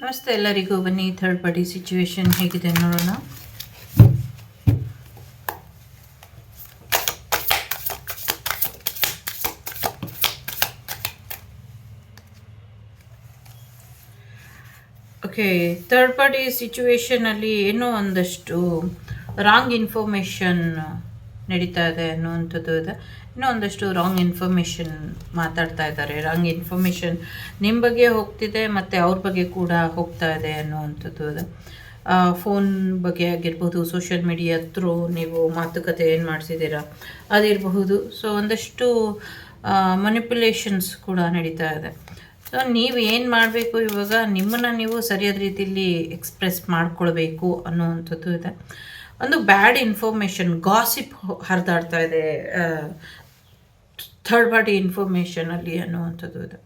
ನಮಸ್ತೆ ಎಲ್ಲರಿಗೂ. ಬನ್ನಿ ಥರ್ಡ್ ಪಾರ್ಟಿ ಸಿಚುವೇಶನ್ ಹೇಗಿದೆ ನೋಡೋಣ. ಓಕೆ, ಥರ್ಡ್ ಪಾರ್ಟಿ ಸಿಚುವೇಶನಲ್ಲಿ ಏನೋ ಒಂದಷ್ಟು ರಾಂಗ್ ಇನ್ಫಾರ್ಮೇಷನ್ ನಡೀತಾ ಇದೆ ಅನ್ನುವಂಥದ್ದು ಇದೆ. ಇನ್ನೂ ಒಂದಷ್ಟು ರಾಂಗ್ ಇನ್ಫಾರ್ಮೇಷನ್ ಮಾತಾಡ್ತಾ ಇದ್ದಾರೆ. ರಾಂಗ್ ಇನ್ಫಾರ್ಮೇಷನ್ ನಿಮ್ಮ ಬಗ್ಗೆ ಹೋಗ್ತಿದೆ ಮತ್ತು ಅವ್ರ ಬಗ್ಗೆ ಕೂಡ ಹೋಗ್ತಾ ಇದೆ ಅನ್ನುವಂಥದ್ದು ಇದೆ. ಫೋನ್ ಬಗ್ಗೆ ಆಗಿರ್ಬೋದು, ಸೋಷಿಯಲ್ ಮೀಡಿಯಾ ಥ್ರೂ ನೀವು ಮಾತುಕತೆ ಏನು ಮಾಡಿಸಿದ್ದೀರಾ ಅದಿರಬಹುದು. ಸೊ ಒಂದಷ್ಟು ಮನಿಪ್ಯುಲೇಷನ್ಸ್ ಕೂಡ ನಡೀತಾ ಇದೆ. ಸೊ ನೀವು ಏನು ಮಾಡಬೇಕು ಇವಾಗ, ನಿಮ್ಮನ್ನು ನೀವು ಸರಿಯಾದ ರೀತಿಯಲ್ಲಿ ಎಕ್ಸ್ಪ್ರೆಸ್ ಮಾಡ್ಕೊಳ್ಬೇಕು ಅನ್ನುವಂಥದ್ದು ಇದೆ. ಒಂದು ಬ್ಯಾಡ್ ಇನ್ಫಾರ್ಮೇಷನ್, ಗಾಸಿಪ್ ಹರಿದಾಡ್ತಾ ಇದೆ ಥರ್ಡ್ ಪಾರ್ಟಿ ಇನ್ಫಾರ್ಮೇಷನಲ್ಲಿ ಅನ್ನುವಂಥದ್ದು ಇದೆ.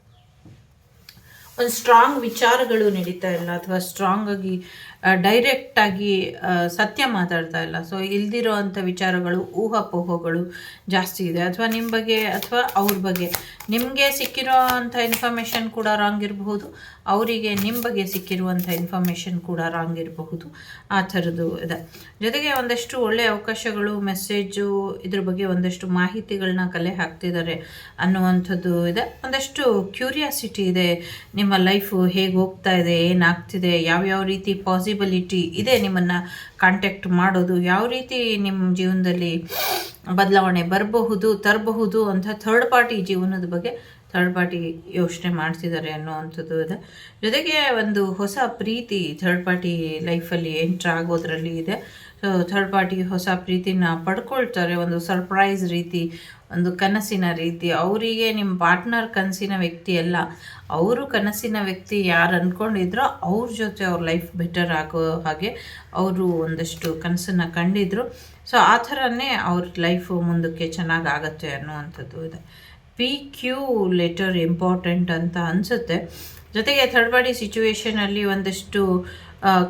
ಒಂದು ಸ್ಟ್ರಾಂಗ್ ವಿಚಾರಗಳು ನಡೀತಾ ಇಲ್ಲ, ಅಥವಾ ಸ್ಟ್ರಾಂಗ್ ಆಗಿ ಡೈರೆಕ್ಟಾಗಿ ಸತ್ಯ ಮಾತಾಡ್ತಾ ಇಲ್ಲ. ಸೊ ಇಲ್ದಿರೋ ಅಂಥ ವಿಚಾರಗಳು, ಊಹಾಪೋಹಗಳು ಜಾಸ್ತಿ ಇದೆ. ಅಥವಾ ನಿಮ್ಮ ಬಗ್ಗೆ ಅಥವಾ ಅವ್ರ ಬಗ್ಗೆ ನಿಮಗೆ ಸಿಕ್ಕಿರೋ ಅಂಥ ಇನ್ಫಾರ್ಮೇಷನ್ ಕೂಡ ರಾಂಗ್ ಇರಬಹುದು, ಅವರಿಗೆ ನಿಮ್ಮ ಬಗ್ಗೆ ಸಿಕ್ಕಿರುವಂಥ ಇನ್ಫಾರ್ಮೇಷನ್ ಕೂಡ ರಾಂಗ್ ಇರಬಹುದು. ಆ ಥರದ್ದು ಇದೆ. ಜೊತೆಗೆ ಒಂದಷ್ಟು ಒಳ್ಳೆಯ ಅವಕಾಶಗಳು, ಮೆಸೇಜು, ಇದ್ರ ಬಗ್ಗೆ ಒಂದಷ್ಟು ಮಾಹಿತಿಗಳನ್ನ ಕಲೆ ಹಾಕ್ತಿದ್ದಾರೆ ಅನ್ನುವಂಥದ್ದು ಇದೆ. ಒಂದಷ್ಟು ಕ್ಯೂರಿಯಾಸಿಟಿ ಇದೆ, ನಿಮ್ಮ ಲೈಫು ಹೇಗೆ ಹೋಗ್ತಾ ಇದೆ, ಏನಾಗ್ತಿದೆ, ಯಾವ್ಯಾವ ರೀತಿ ಪಾಸಿಬಿಲಿಟಿ ಇದೆ ನಿಮ್ಮನ್ನು ಕಾಂಟ್ಯಾಕ್ಟ್ ಮಾಡೋದು, ಯಾವ ರೀತಿ ನಿಮ್ಮ ಜೀವನದಲ್ಲಿ ಬದಲಾವಣೆ ತರಬಹುದು ಅಂತ ಥರ್ಡ್ ಪಾರ್ಟಿ ಜೀವನದ ಬಗ್ಗೆ ಥರ್ಡ್ ಪಾರ್ಟಿ ಯೋಚನೆ ಮಾಡ್ತಿದ್ದಾರೆ ಅನ್ನೋವಂಥದ್ದು ಇದೆ. ಜೊತೆಗೆ ಒಂದು ಹೊಸ ಪ್ರೀತಿ ಥರ್ಡ್ ಪಾರ್ಟಿ ಲೈಫಲ್ಲಿ ಎಂಟ್ರ್ ಆಗೋದ್ರಲ್ಲಿ ಇದೆ. ಸೊ ಥರ್ಡ್ ಪಾರ್ಟಿ ಹೊಸ ಪ್ರೀತಿನ ಪಡ್ಕೊಳ್ತಾರೆ, ಒಂದು ಸರ್ಪ್ರೈಸ್ ರೀತಿ, ಒಂದು ಕನಸಿನ ರೀತಿ. ಅವರಿಗೆ ನಿಮ್ಮ ಪಾರ್ಟ್ನರ್ ಕನಸಿನ ವ್ಯಕ್ತಿ ಅಲ್ಲ, ಅವರು ಕನಸಿನ ವ್ಯಕ್ತಿ ಯಾರು ಅಂದ್ಕೊಂಡಿದ್ರೋ ಅವ್ರ ಜೊತೆ ಅವ್ರ ಲೈಫ್ ಬೆಟರ್ ಆಗೋ ಹಾಗೆ ಅವರು ಒಂದಷ್ಟು ಕನಸನ್ನು ಕಂಡಿದ್ರು. ಸೊ ಆ ಥರನೇ ಅವ್ರ ಲೈಫು ಮುಂದಕ್ಕೆ ಚೆನ್ನಾಗಿ ಆಗುತ್ತೆ ಅನ್ನುವಂಥದ್ದು ಇದೆ. PQ ಲೆಟರ್ ಇಂಪಾರ್ಟೆಂಟ್ ಅಂತ ಅನಿಸುತ್ತೆ. ಜೊತೆಗೆ ಥರ್ಡ್ ಪಾರ್ಟಿ ಸಿಚುವೇಷನಲ್ಲಿ ಒಂದಷ್ಟು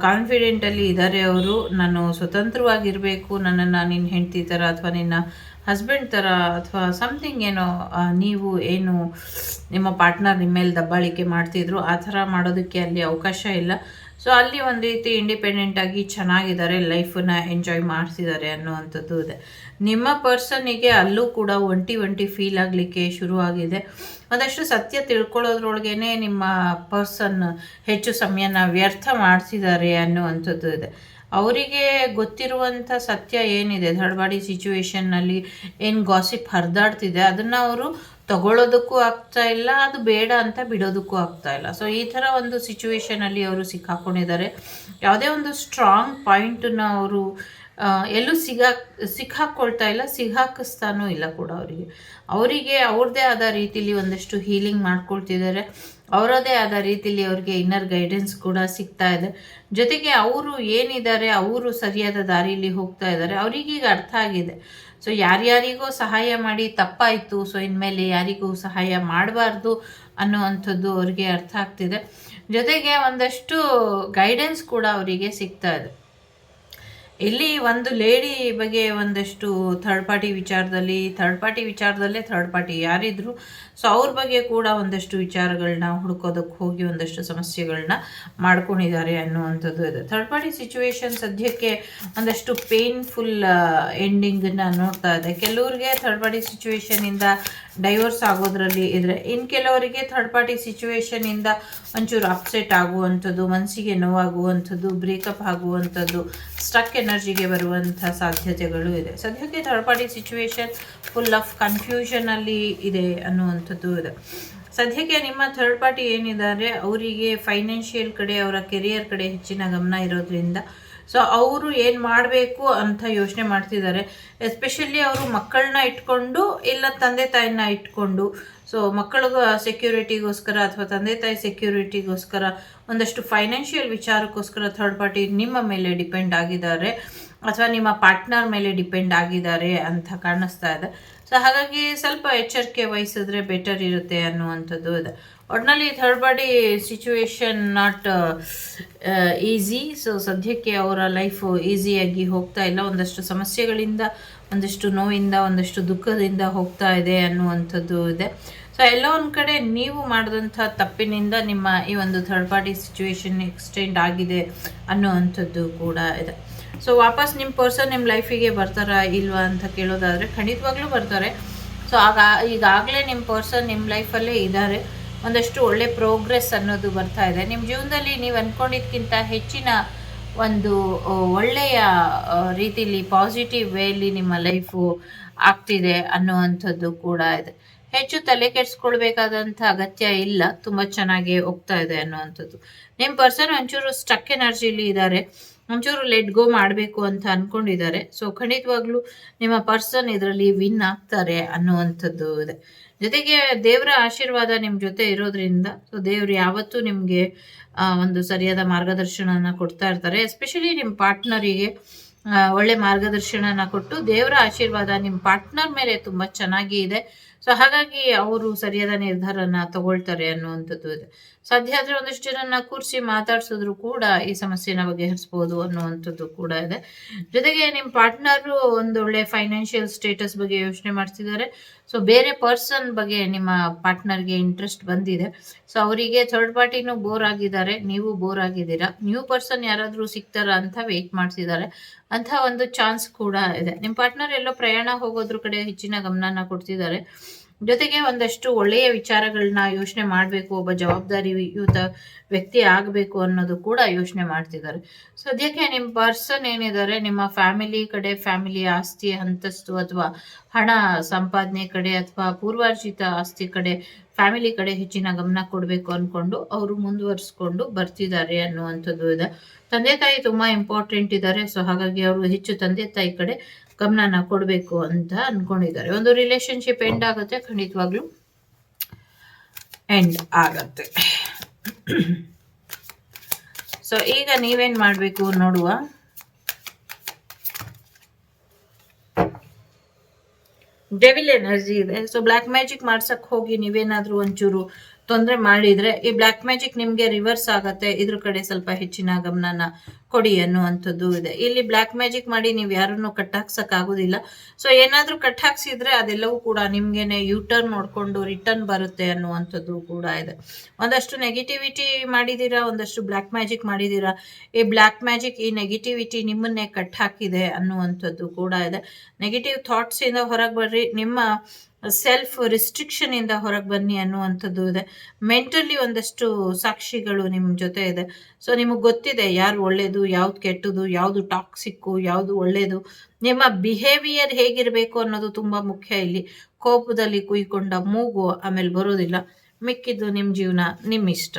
ಕಾನ್ಫಿಡೆಂಟಲ್ಲಿ ಇದ್ದಾರೆ ಅವರು. ನಾನು ಸ್ವತಂತ್ರವಾಗಿರಬೇಕು, ನನ್ನನ್ನು ನಿನ್ನ ಹೆಂಡತಿ ಥರ ಅಥವಾ ನಿನ್ನ ಹಸ್ಬೆಂಡ್ ಥರ ಅಥವಾ ಸಮಥಿಂಗ್ ಏನೋ ನೀವು ಏನು ನಿಮ್ಮ ಪಾರ್ಟ್ನರ್ ನಿಮ್ಮ ಮೇಲೆ ದಬ್ಬಾಳಿಕೆ ಮಾಡ್ತಿದ್ರು ಆ ಥರ ಮಾಡೋದಕ್ಕೆ ಅಲ್ಲಿ ಅವಕಾಶ ಇಲ್ಲ. ಸೊ ಅಲ್ಲಿ ಒಂದು ರೀತಿ ಇಂಡಿಪೆಂಡೆಂಟಾಗಿ ಚೆನ್ನಾಗಿದ್ದಾರೆ, ಲೈಫನ್ನು ಎಂಜಾಯ್ ಮಾಡ್ತಿದ್ದಾರೆ ಅನ್ನುವಂಥದ್ದು ಇದೆ. ನಿಮ್ಮ ಪರ್ಸನ್ನಿಗೆ ಅಲ್ಲೂ ಕೂಡ ಒಂಟಿ ಫೀಲ್ ಆಗಲಿಕ್ಕೆ ಶುರುವಾಗಿದೆ. ಒಂದಷ್ಟು ಸತ್ಯ ತಿಳ್ಕೊಳ್ಳೋದ್ರೊಳಗೇ ನಿಮ್ಮ ಪರ್ಸನ್ ಹೆಚ್ಚು ಸಮಯನ ವ್ಯರ್ಥ ಮಾಡ್ತಿದ್ದಾರೆ ಅನ್ನುವಂಥದ್ದು ಇದೆ. ಅವರಿಗೆ ಗೊತ್ತಿರುವಂಥ ಸತ್ಯ ಏನಿದೆ, ಥರ್ಡ್ ಪಾರ್ಟಿ ಸಿಚುವೇಷನ್ನಲ್ಲಿ ಏನು ಗಾಸಿಪ್ ಹರಿದಾಡ್ತಿದೆ ಅದನ್ನು ಅವರು ತಗೊಳ್ಳೋದಕ್ಕೂ ಆಗ್ತಾ ಇಲ್ಲ, ಅದು ಬೇಡ ಅಂತ ಬಿಡೋದಕ್ಕೂ ಆಗ್ತಾ ಇಲ್ಲ. ಸೊ ಈ ಥರ ಒಂದು ಸಿಚುವೇಷನಲ್ಲಿ ಅವರು ಸಿಕ್ಕಾಕೊಂಡಿದ್ದಾರೆ. ಯಾವುದೇ ಒಂದು ಸ್ಟ್ರಾಂಗ್ ಪಾಯಿಂಟನ್ನ ಅವರು ಎಲ್ಲೂ ಸಿಕ್ಕಾಕ್ಕೊಳ್ತಾ ಇಲ್ಲ, ಸಿಕ್ಕಾಕಿಸ್ತಾನೂ ಇಲ್ಲ ಕೂಡ. ಅವರಿಗೆ ಅವ್ರದ್ದೇ ಆದ ರೀತಿಲಿ ಒಂದಷ್ಟು ಹೀಲಿಂಗ್ ಮಾಡ್ಕೊಳ್ತಿದ್ದಾರೆ. ಅವರದೇ ಆದ ರೀತಿಲಿ ಅವ್ರಿಗೆ ಇನ್ನರ್ ಗೈಡೆನ್ಸ್ ಕೂಡ ಸಿಗ್ತಾ ಇದೆ. ಜೊತೆಗೆ ಅವರು ಏನಿದ್ದಾರೆ ಅವರು ಸರಿಯಾದ ದಾರಿಯಲ್ಲಿ ಹೋಗ್ತಾ ಇದ್ದಾರೆ. ಅವರಿಗೀಗ ಅರ್ಥ ಆಗಿದೆ. ಸೊ ಯಾರ್ಯಾರಿಗೋ ಸಹಾಯ ಮಾಡಿ ತಪ್ಪಾಯಿತು, ಸೊ ಇನ್ಮೇಲೆ ಯಾರಿಗೂ ಸಹಾಯ ಮಾಡಬಾರ್ದು ಅನ್ನುವಂಥದ್ದು ಅವ್ರಿಗೆ ಅರ್ಥ ಆಗ್ತಿದೆ. ಜೊತೆಗೆ ಒಂದಷ್ಟು ಗೈಡೆನ್ಸ್ ಕೂಡ ಅವರಿಗೆ ಸಿಗ್ತಾ ಇದೆ. ಇಲ್ಲಿ ಒಂದು ಲೇಡಿ ಬಗ್ಗೆ ಒಂದಷ್ಟು ಥರ್ಡ್ ಪಾರ್ಟಿ ವಿಚಾರದಲ್ಲೇ ಥರ್ಡ್ ಪಾರ್ಟಿ ಯಾರಿದ್ರು, ಸೊ ಅವ್ರ ಬಗ್ಗೆ ಕೂಡ ಒಂದಷ್ಟು ವಿಚಾರಗಳನ್ನ ಹುಡ್ಕೋದಕ್ಕೆ ಹೋಗಿ ಒಂದಷ್ಟು ಸಮಸ್ಯೆಗಳನ್ನ ಮಾಡ್ಕೊಂಡಿದ್ದಾರೆ ಅನ್ನುವಂಥದ್ದು ಇದೆ. ಥರ್ಡ್ ಪಾರ್ಟಿ ಸಿಚುವೇಶನ್ ಸದ್ಯಕ್ಕೆ ಒಂದಷ್ಟು ಪೇನ್ಫುಲ್ ಎಂಡಿಂಗನ್ನು ನೋಡ್ತಾ ಇದೆ. ಕೆಲವರಿಗೆ ಥರ್ಡ್ ಪಾರ್ಟಿ ಸಿಚುವೇಶನಿಂದ ಡೈವರ್ಸ್ ಆಗೋದ್ರಲ್ಲಿ ಇದ್ರೆ, ಇನ್ನು ಕೆಲವರಿಗೆ ಥರ್ಡ್ ಪಾರ್ಟಿ ಸಿಚುವೇಶನಿಂದ ಒಂಚೂರು ಅಪ್ಸೆಟ್ ಆಗುವಂಥದ್ದು, ಮನಸ್ಸಿಗೆ ನೋವಾಗುವಂಥದ್ದು, ಬ್ರೇಕಪ್ ಆಗುವಂಥದ್ದು, ಸ್ಟಕ್ ಎನರ್ಜಿಗೆ ಬರುವಂಥ ಸಾಧ್ಯತೆಗಳು ಇದೆ. ಸದ್ಯಕ್ಕೆ third party situation full of ಕನ್ಫ್ಯೂಷನಲ್ಲಿ ಇದೆ ಅನ್ನುವಂಥದ್ದು ಇದೆ. ಸದ್ಯಕ್ಕೆ ನಿಮ್ಮ ಥರ್ಡ್ ಪಾರ್ಟಿ ಏನಿದ್ದಾರೆ ಅವರಿಗೆ ಫೈನಾನ್ಷಿಯಲ್ ಕಡೆ, ಅವರ ಕೆರಿಯರ್ ಕಡೆ ಹೆಚ್ಚಿನ ಗಮನ ಇರೋದ್ರಿಂದ ಸೊ ಅವರು ಏನು ಮಾಡಬೇಕು ಅಂತ ಯೋಚನೆ ಮಾಡ್ತಿದ್ದಾರೆ. ಎಸ್ಪೆಷಲಿ ಅವರು ಮಕ್ಕಳನ್ನ ಇಟ್ಕೊಂಡು ಇಲ್ಲ ತಂದೆ ತಾಯಿನ ಇಟ್ಕೊಂಡು, ಸೊ ಮಕ್ಕಳಿಗೆ ಸೆಕ್ಯೂರಿಟಿಗೋಸ್ಕರ ಅಥವಾ ತಂದೆ ತಾಯಿ ಸೆಕ್ಯೂರಿಟಿಗೋಸ್ಕರ ಒಂದಷ್ಟು ಫೈನಾನ್ಷಿಯಲ್ ವಿಚಾರಕ್ಕೋಸ್ಕರ ಥರ್ಡ್ ಪಾರ್ಟಿ ನಿಮ್ಮ ಮೇಲೆ ಡಿಪೆಂಡ್ ಆಗಿದ್ದಾರೆ ಅಥವಾ ನಿಮ್ಮ ಪಾರ್ಟ್ನರ್ ಮೇಲೆ ಡಿಪೆಂಡ್ ಆಗಿದ್ದಾರೆ ಅಂತ ಕಾಣಿಸ್ತಾ ಇದೆ. ಸೊ ಹಾಗಾಗಿ ಸ್ವಲ್ಪ ಎಚ್ಚರಿಕೆ ವಹಿಸಿದ್ರೆ ಬೆಟರ್ ಇರುತ್ತೆ ಅನ್ನುವಂಥದ್ದು ಇದೆ. ಒಟ್ಟಿನಲ್ಲಿ third party situation not easy. So ಸದ್ಯಕ್ಕೆ ಅವರ ಲೈಫು ಈಸಿಯಾಗಿ ಹೋಗ್ತಾ ಇಲ್ಲ. ಒಂದಷ್ಟು ಸಮಸ್ಯೆಗಳಿಂದ, ಒಂದಷ್ಟು ನೋವಿಂದ, ಒಂದಷ್ಟು ದುಃಖದಿಂದ ಹೋಗ್ತಾ ಇದೆ ಅನ್ನುವಂಥದ್ದು ಇದೆ. ಸೊ ಎಲ್ಲೋ ಒಂದು ಕಡೆ ನೀವು ಮಾಡಿದಂಥ ತಪ್ಪಿನಿಂದ ನಿಮ್ಮ ಈ ಒಂದು ಥರ್ಡ್ ಪಾರ್ಟಿ ಸಿಚುವೇಶನ್ ಎಕ್ಸ್ಟೆಂಡ್ ಆಗಿದೆ ಅನ್ನುವಂಥದ್ದು ಕೂಡ ಇದೆ. ಸೊ ವಾಪಸ್ ನಿಮ್ಮ ಪರ್ಸನ್ ನಿಮ್ಮ ಲೈಫಿಗೆ ಬರ್ತಾರಾ ಇಲ್ವಾ ಅಂತ ಕೇಳೋದಾದರೆ ಖಂಡಿತವಾಗ್ಲೂ ಬರ್ತಾರೆ. ಸೊ ಈಗಾಗಲೇ ನಿಮ್ಮ ಪರ್ಸನ್ ನಿಮ್ಮ ಲೈಫಲ್ಲೇ ಇದ್ದಾರೆ. ಒಂದಷ್ಟು ಒಳ್ಳೆ ಪ್ರೋಗ್ರೆಸ್ ಅನ್ನೋದು ಬರ್ತಾ ಇದೆ. ನಿಮ್ಮ ಜೀವನದಲ್ಲಿ ನೀವು ಅಂದ್ಕೊಂಡಿದ್ದಕ್ಕಿಂತ ಹೆಚ್ಚಿನ ಒಂದು ಒಳ್ಳೆಯ ರೀತಿಯಲ್ಲಿ ಪಾಸಿಟಿವ್ ವೇಲಿ ನಿಮ್ಮ ಲೈಫು ಆಗ್ತಿದೆ ಅನ್ನುವಂಥದ್ದು ಕೂಡ ಇದೆ. ಹೆಚ್ಚು ತಲೆ ಕೆಡಿಸ್ಕೊಳ್ಬೇಕಾದಂಥ ಅಗತ್ಯ ಇಲ್ಲ, ತುಂಬ ಚೆನ್ನಾಗಿ ಹೋಗ್ತಾ ಇದೆ ಅನ್ನುವಂಥದ್ದು. ನಿಮ್ಮ ಪರ್ಸನ್ ಒಂಚೂರು ಸ್ಟಕ್ ಎನರ್ಜಿಲಿ ಇದ್ದಾರೆ, ಒಂಚೂರು ಲೆಟ್ ಗೋ ಮಾಡಬೇಕು ಅಂತ ಅಂದ್ಕೊಂಡಿದ್ದಾರೆ. ಸೊ ಖಂಡಿತವಾಗ್ಲೂ ನಿಮ್ಮ ಪರ್ಸನ್ ಇದರಲ್ಲಿ ವಿನ್ ಆಗ್ತಾರೆ ಅನ್ನುವಂಥದ್ದು ಇದೆ. ಜೊತೆಗೆ ದೇವರ ಆಶೀರ್ವಾದ ನಿಮ್ಮ ಜೊತೆ ಇರೋದ್ರಿಂದ ಸೊ ದೇವರು ಯಾವತ್ತೂ ನಿಮಗೆ ಒಂದು ಸರಿಯಾದ ಮಾರ್ಗದರ್ಶನನ ಕೊಡ್ತಾ ಇರ್ತಾರೆ. ಎಸ್ಪೆಷಲಿ ನಿಮ್ಮ ಪಾರ್ಟ್ನರಿಗೆ ಒಳ್ಳೆ ಮಾರ್ಗದರ್ಶನನ ಕೊಟ್ಟು ದೇವರ ಆಶೀರ್ವಾದ ನಿಮ್ಮ ಪಾರ್ಟ್ನರ್ ಮೇಲೆ ತುಂಬ ಚೆನ್ನಾಗಿ ಇದೆ. ಸೊ ಹಾಗಾಗಿ ಅವರು ಸರಿಯಾದ ನಿರ್ಧಾರನ ತಗೊಳ್ತಾರೆ ಅನ್ನುವಂಥದ್ದು ಇದೆ. ಸಾಧ್ಯ ಆದರೆ ಒಂದಷ್ಟು ಜನನ ಕೂರಿಸಿ ಮಾತಾಡ್ಸಿದ್ರು ಕೂಡ ಈ ಸಮಸ್ಯೆನ ಬಗೆಹರಿಸ್ಬೋದು ಅನ್ನುವಂಥದ್ದು ಕೂಡ ಇದೆ. ಜೊತೆಗೆ ನಿಮ್ಮ ಪಾರ್ಟ್ನರು ಒಂದು ಒಳ್ಳೆ ಫೈನಾನ್ಷಿಯಲ್ ಸ್ಟೇಟಸ್ ಬಗ್ಗೆ ಯೋಚನೆ ಮಾಡ್ತಿದ್ದಾರೆ. ಸೊ ಬೇರೆ ಪರ್ಸನ್ ಬಗ್ಗೆ ನಿಮ್ಮ ಪಾರ್ಟ್ನರ್ಗೆ ಇಂಟ್ರೆಸ್ಟ್ ಬಂದಿದೆ. ಸೊ ಅವರಿಗೆ ಥರ್ಡ್ ಪಾರ್ಟಿನೂ ಬೋರ್ ಆಗಿದ್ದಾರೆ, ನೀವು ಬೋರ್ ಆಗಿದ್ದೀರಾ. ನ್ಯೂ ಪರ್ಸನ್ ಯಾರಾದರೂ ಸಿಗ್ತಾರಾ ಅಂತ ವೆಯ್ಟ್ ಮಾಡ್ತಿದ್ದಾರೆ. ಅಂಥ ಒಂದು ಚಾನ್ಸ್ ಕೂಡ ಇದೆ. ನಿಮ್ಮ ಪಾರ್ಟ್ನರ್ ಎಲ್ಲೋ ಪ್ರಯಾಣ ಹೋಗೋದ್ರ ಕಡೆ ಹೆಚ್ಚಿನ ಗಮನನ ಕೊಡ್ತಿದ್ದಾರೆ. ಜೊತೆಗೆ ಒಂದಷ್ಟು ಒಳ್ಳೆಯ ವಿಚಾರಗಳನ್ನ ಯೋಚನೆ ಮಾಡಬೇಕು, ಒಬ್ಬ ಜವಾಬ್ದಾರಿಯುತ ವ್ಯಕ್ತಿ ಆಗಬೇಕು ಅನ್ನೋದು ಕೂಡ ಯೋಚನೆ ಮಾಡ್ತಿದ್ದಾರೆ. ಸದ್ಯಕ್ಕೆ ನಿಮ್ಮ ಪರ್ಸನ್ ಏನಿದ್ದಾರೆ ನಿಮ್ಮ ಫ್ಯಾಮಿಲಿ ಕಡೆ, ಫ್ಯಾಮಿಲಿ ಆಸ್ತಿ ಅಂತಸ್ತು ಅಥವಾ ಹಣ ಸಂಪಾದನೆ ಕಡೆ ಅಥವಾ ಪೂರ್ವಾರ್ಜಿತ ಆಸ್ತಿ ಕಡೆ, ಫ್ಯಾಮಿಲಿ ಕಡೆ ಹೆಚ್ಚಿನ ಗಮನ ಕೊಡಬೇಕು ಅಂದ್ಕೊಂಡು ಅವರು ಮುಂದುವರಿಸ್ಕೊಂಡು ಬರ್ತಿದ್ದಾರೆ ಅನ್ನುವಂಥದ್ದು ಇದೆ. ತಂದೆ ತಾಯಿ ತುಂಬ ಇಂಪಾರ್ಟೆಂಟ್ ಇದ್ದಾರೆ. ಸೊ ಹಾಗಾಗಿ ಅವರು ಹೆಚ್ಚು ತಂದೆ ತಾಯಿ ಕಡೆ ಗಮನನ ಕೊಡಬೇಕು ಅಂತ ಅನ್ಕೊಂಡಿದ್ದಾರೆ. ಒಂದು ರಿಲೇಶನ್ಶಿಪ್ ಎಂಡ್ ಆಗುತ್ತೆ, ಖಂಡಿತವಾಗ್ಲೂ ಎಂಡ್ ಆಗತ್ತೆ. ಸೊ ಈಗ ನೀವೇನ್ ಮಾಡಬೇಕು ನೋಡುವ. ಡೆವಿಲ್ ಎನರ್ಜಿ ಇದೆ. ಸೊ ಬ್ಲ್ಯಾಕ್ ಮ್ಯಾಜಿಕ್ ಮಾಡ್ಸಕ್ ಹೋಗಿ ನೀವೇನಾದ್ರೂ ಒಂಚೂರು ತೊಂದರೆ ಮಾಡಿದ್ರೆ ಈ ಬ್ಲ್ಯಾಕ್ ಮ್ಯಾಜಿಕ್ ನಿಮ್ಗೆ ರಿವರ್ಸ್ ಆಗತ್ತೆ. ಇದ್ರ ಕಡೆ ಸ್ವಲ್ಪ ಹೆಚ್ಚಿನ ಗಮನನ ಕೊಡಿ ಅನ್ನುವಂಥದ್ದು ಇದೆ. ಇಲ್ಲಿ ಬ್ಲ್ಯಾಕ್ ಮ್ಯಾಜಿಕ್ ಮಾಡಿ ನೀವು ಯಾರನ್ನು ಕಟ್ ಹಾಕ್ಸಕ್ ಆಗೋದಿಲ್ಲ. ಸೊ ಏನಾದ್ರೂ ಕಟ್ ಹಾಕ್ಸಿದ್ರೆ ಅದೆಲ್ಲವೂ ಕೂಡ ನಿಮ್ಗೆನೆ ಯೂಟರ್ನ್ ನೋಡ್ಕೊಂಡು ರಿಟರ್ನ್ ಬರುತ್ತೆ ಅನ್ನುವಂಥದ್ದು ಕೂಡ ಇದೆ. ಒಂದಷ್ಟು ನೆಗೆಟಿವಿಟಿ ಮಾಡಿದೀರಾ, ಒಂದಷ್ಟು ಬ್ಲ್ಯಾಕ್ ಮ್ಯಾಜಿಕ್ ಮಾಡಿದೀರಾ. ಈ ಬ್ಲ್ಯಾಕ್ ಮ್ಯಾಜಿಕ್, ಈ ನೆಗೆಟಿವಿಟಿ ನಿಮ್ಮನ್ನೇ ಕಟ್ ಹಾಕಿದೆ ಅನ್ನುವಂಥದ್ದು ಕೂಡ ಇದೆ. ನೆಗೆಟಿವ್ ಥಾಟ್ಸ್ ಇಂದ ಹೊರಗೆ ಬರ್ರಿ, ನಿಮ್ಮ ಸೆಲ್ಫ್ ರಿಸ್ಟ್ರಿಕ್ಷನ್ ಇಂದ ಹೊರಗೆ ಬನ್ನಿ ಅನ್ನುವಂಥದ್ದು ಇದೆ. ಮೆಂಟಲಿ ಒಂದಷ್ಟು ಸಾಕ್ಷಿಗಳು ನಿಮ್ಮ ಜೊತೆ ಇದೆ. ಸೊ ನಿಮಗೆ ಗೊತ್ತಿದೆ ಯಾರು ಒಳ್ಳೇದು, ಯಾವ್ದು ಕೆಟ್ಟದು, ಯಾವುದು ಟಾಕ್ಸಿಕ್ಕು, ಯಾವುದು ಒಳ್ಳೇದು. ನಿಮ್ಮ ಬಿಹೇವಿಯರ್ ಹೇಗಿರಬೇಕು ಅನ್ನೋದು ತುಂಬಾ ಮುಖ್ಯ. ಇಲ್ಲಿ ಕೋಪದಲ್ಲಿ ಕುಯ್ಕೊಂಡ ಮೂಗು ಆಮೇಲೆ ಬರೋದಿಲ್ಲ. ಮಿಕ್ಕಿದ್ದು ನಿಮ್ಮ ಜೀವನ, ನಿಮ್ಮ ಇಷ್ಟ.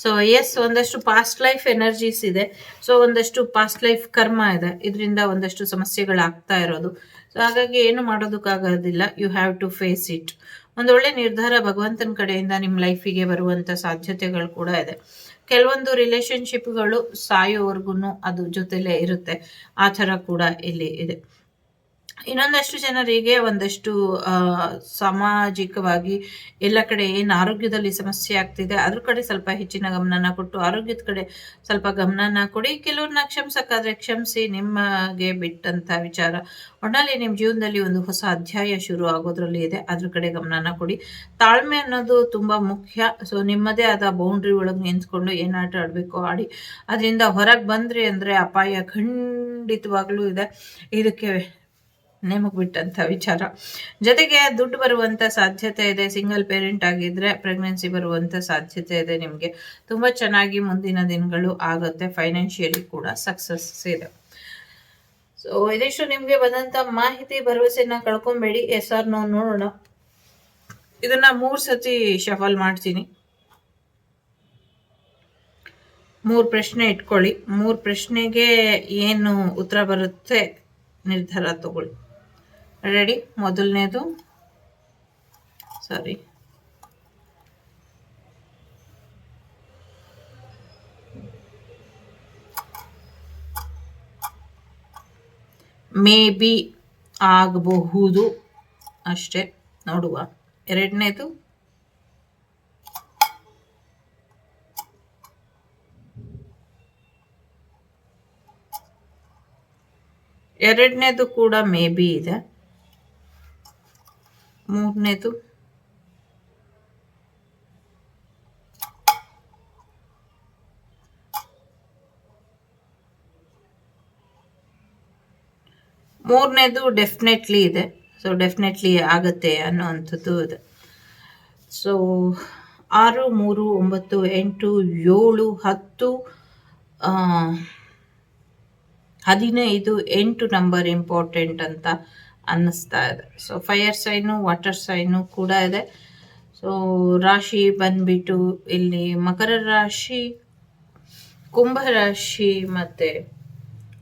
ಸೊ ಎಸ್, ಒಂದಷ್ಟು ಪಾಸ್ಟ್ ಲೈಫ್ ಎನರ್ಜೀಸ್ ಇದೆ. ಸೊ ಒಂದಷ್ಟು ಪಾಸ್ಟ್ ಲೈಫ್ ಕರ್ಮ ಇದೆ. ಇದರಿಂದ ಒಂದಷ್ಟು ಸಮಸ್ಯೆಗಳಾಗ್ತಾ ಇರೋದು. ಸೊ ಹಾಗಾಗಿ ಏನು ಮಾಡೋದಕ್ಕಾಗೋದಿಲ್ಲ. You have to face it. ಒಂದೊಳ್ಳೆ ನಿರ್ಧಾರ ಭಗವಂತನ ಕಡೆಯಿಂದ ನಿಮ್ಮ ಲೈಫಿಗೆ ಬರುವಂಥ ಸಾಧ್ಯತೆಗಳು ಕೂಡ ಇದೆ. ಕೆಲವೊಂದು ರಿಲೇಶನ್ಶಿಪ್ಗಳು ಸಾಯೋವರೆಗೂ ಅದು ಜೊತೆಲೇ ಇರುತ್ತೆ. ಆ ಥರ ಕೂಡ ಇಲ್ಲಿ ಇದೆ. ಇನ್ನೊಂದಷ್ಟು ಜನರಿಗೆ ಒಂದಷ್ಟು ಸಾಮಾಜಿಕವಾಗಿ ಎಲ್ಲ ಕಡೆ ಏನು ಆರೋಗ್ಯದಲ್ಲಿ ಸಮಸ್ಯೆ ಆಗ್ತಿದೆ ಅದ್ರ ಕಡೆ ಸ್ವಲ್ಪ ಹೆಚ್ಚಿನ ಗಮನನ ಕೊಟ್ಟು ಆರೋಗ್ಯದ ಕಡೆ ಸ್ವಲ್ಪ ಗಮನನ ಕೊಡಿ. ಕೆಲವ್ರನ್ನ ಕ್ಷಮಿಸಕ್ಕಾದ್ರೆ ಕ್ಷಮಿಸಿ, ನಿಮಗೆ ಬಿಟ್ಟಂತ ವಿಚಾರ. ಒಟ್ನಲ್ಲಿ ನಿಮ್ಮ ಜೀವನದಲ್ಲಿ ಒಂದು ಹೊಸ ಅಧ್ಯಾಯ ಶುರು ಆಗೋದ್ರಲ್ಲಿ ಇದೆ, ಅದ್ರ ಕಡೆ ಗಮನನ ಕೊಡಿ. ತಾಳ್ಮೆ ಅನ್ನೋದು ತುಂಬಾ ಮುಖ್ಯ. ಸೊ ನಿಮ್ಮದೇ ಆದ ಬೌಂಡ್ರಿ ಒಳಗೆ ನಿಂತ್ಕೊಂಡು ಏನ್ ಆಟ ಆಡ್ಬೇಕು ಆಡಿ. ಅದರಿಂದ ಹೊರಗೆ ಬಂದ್ರಿ ಅಂದ್ರೆ ಅಪಾಯ ಖಂಡಿತವಾಗ್ಲೂ ಇದೆ. ಇದಕ್ಕೆ ನಿಮಗೆ ಬಿಟ್ಟಂಥ ವಿಚಾರ. ಜೊತೆಗೆ ದುಡ್ಡು ಬರುವಂಥ ಸಾಧ್ಯತೆ ಇದೆ. ಸಿಂಗಲ್ ಪೇರೆಂಟ್ ಆಗಿದ್ರೆ ಪ್ರೆಗ್ನೆನ್ಸಿ ಬರುವಂಥ ಸಾಧ್ಯತೆ ಇದೆ. ನಿಮಗೆ ತುಂಬ ಚೆನ್ನಾಗಿ ಮುಂದಿನ ದಿನಗಳು ಆಗುತ್ತೆ. ಫೈನಾನ್ಷಿಯಲಿ ಕೂಡ ಸಕ್ಸಸ್ ಇದೆ. ಸೊ ಇದಿಷ್ಟು ನಿಮಗೆ ಬಂದಂಥ ಮಾಹಿತಿ. ಭರವಸೆನ ಕಳ್ಕೊಬೇಡಿ. ಎಸ್ ಆರ್ ನೋ ನೋಡೋಣ. ಇದನ್ನ 3 ಸತಿ ಶಫಲ್ ಮಾಡ್ತೀನಿ. 3 ಪ್ರಶ್ನೆ ಇಟ್ಕೊಳ್ಳಿ. 3 ಪ್ರಶ್ನೆಗೆ ಏನು ಉತ್ತರ ಬರುತ್ತೆ ನಿರ್ಧಾರ ತಗೊಳ್ಳಿ. ರೆಡಿ? ಮೊದಲನೇದು ಸಾರಿ ಮೇ ಬಿ ಆಗಬಹುದು ಅಷ್ಟೇ, ನೋಡುವ. ಎರಡನೇದು ಕೂಡ ಮೇ ಬಿ ಇದೆ. ಮೂರನೇದು ಮೂರನೇದು ಡೆಫಿನೆಟ್ಲಿ ಇದೆ. ಸೊ ಡೆಫಿನೆಟ್ಲಿ ಆಗುತ್ತೆ ಅನ್ನೋವಂಥದ್ದು ಇದೆ. ಸೊ 6, 3, 9, 8, 7, 10, 15, 8 ನಂಬರ್ ಇಂಪಾರ್ಟೆಂಟ್ ಅಂತ ಅನ್ನಿಸ್ತಾ ಇದೆ. So fire sign, water sign ಕೂಡ ಇದೆ. ಸೊ ರಾಶಿ ಬಂದ್ಬಿಟ್ಟು ಇಲ್ಲಿ ಮಕರ ರಾಶಿ, ಕುಂಭ ರಾಶಿ, ಮತ್ತು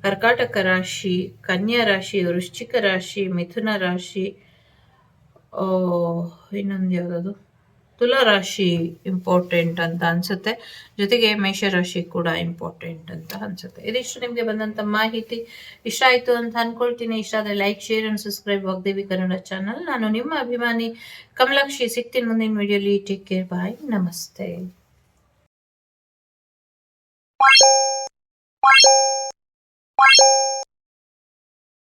ಕರ್ಕಾಟಕ ರಾಶಿ, ಕನ್ಯಾ ರಾಶಿ, ವೃಶ್ಚಿಕ ರಾಶಿ, ಮಿಥುನ ರಾಶಿ, ಇನ್ನೊಂದು ಯಾವುದದು ತುಲಾ ರಾಶಿ ಇಂಪಾರ್ಟೆಂಟ್ ಅಂತ ಅನ್ಸುತ್ತೆ. ಜೊತೆಗೆ ಮೇಷರಾಶಿ ಕೂಡ ಇಂಪಾರ್ಟೆಂಟ್ ಅಂತ ಅನ್ಸುತ್ತೆ. ಇದಿಷ್ಟು ನಿಮಗೆ ಬಂದಂಥ ಮಾಹಿತಿ. ಇಷ್ಟ ಆಯಿತು ಅಂತ ಅನ್ಕೊಳ್ತೀನಿ. ಇಷ್ಟ ಆದರೆ like, share and subscribe Vagdevi Kannada channel. ನಾನು ನಿಮ್ಮ ಅಭಿಮಾನಿ ಕಮಲಾಕ್ಷಿ. ಸಿಗ್ತೀನಿ ಮುಂದಿನ ವಿಡಿಯೋಲಿ. ಟೇಕ್ ಕೇರ್, ಬಾಯ್, ನಮಸ್ತೆ.